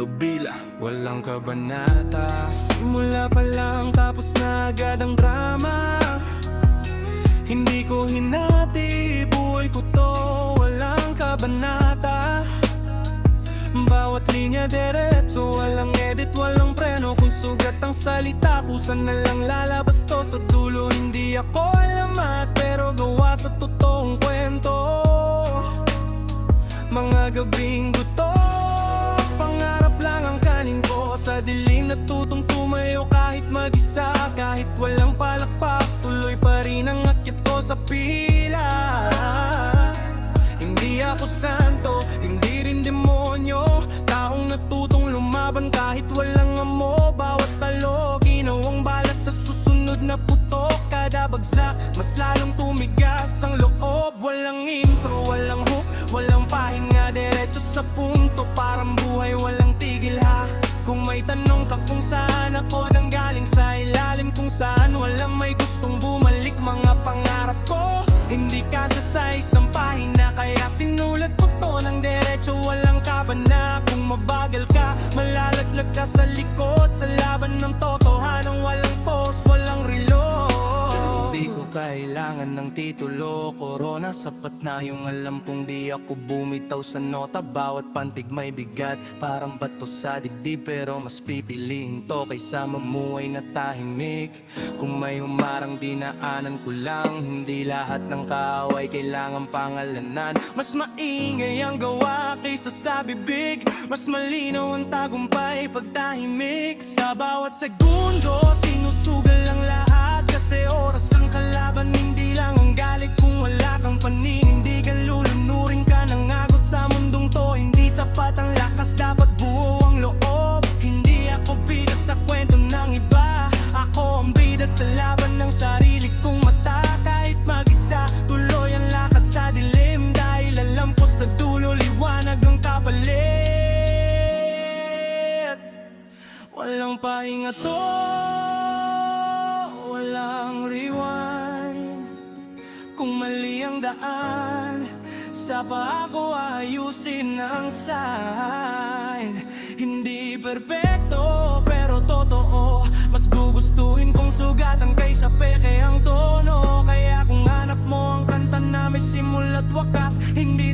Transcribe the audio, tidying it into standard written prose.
nobela, walang kabanata. Simula pa lang tapos na agad ang drama. Hindi ko hinati, buhay ko to, walang kabanata. Bawat linya diretso, walang edit, walang preno. Kung sugat ang salita, kusan na lang lalabas to. Sa dulo hindi ako alamat, pero gawa sa totoong kwento. Mga gabing guto, pangarap lang ang kanin ko. Sa dilim natutong tumayo kahit mag-isa. Kahit walang palakpak, tuloy pa rin ang akyat ko sa pila. Hindi ako santo, hindi rin demonyo. Taong natutong lumaban kahit walang amo. Bawat talo, ginawang balas sa susunod na putok. Kada bagsak, mas lalong tumigas ang loob. Walang intro, walang hook, walang pahinga, diretso sa punto. Parang buhay, walang tigil ha. Kung may tanong ka kung saan ako nanggaling, sa ilalim kung saan walang may gustong bumalik. Mga pangarap ko, hindi kasya sa isang pahina. Kaya sinulat ko to ng diretso, walang kabana. Kung mabagal ka, malalaglag ka sa likod. Sa laban ng totohanan, walang pause, walang reload. Hindi ko kailangan ng titulo, corona, sapat na yung alam kong di ako bumitaw sa nota. Bawat pantig may bigat, parang bato sa dibdib. Pero mas pipiliin to kaysa mamuhay na tahimik. Kung may humarang dinaanan ko lang, hindi lahat ng kaaway kailangan pangalanan. Mas maingay ang gawa kaysa sa bibig, mas malinaw ang tagumpay pag tahimik. Sa bawat segundo, sinusugal ang lahat. Kasi oras ang kalaban, hindi lang ang galit. Kung wala kang paninindigan, lulunurin ka ng agos sa mundong to. Hindi sapat ang lakas, dapat buo ang loob. Hindi ako bida sa kwento ng iba, ako ang bida sa laban ng sarili kong mata. Kahit mag-isa, tuloy ang lakad sa dilim. Dahil alam ko sa dulo, liwanag ang kapalit. Walang pahinga to, walang rewind. Kung mali ang daan, sa pa ako ayusin ang sign. Hindi perpekto pero totoo, mas gugustuhin kong sugatan kaysa peke ang tono. Kaya kung hanap mo ang kanta na may simula't wakas, hindi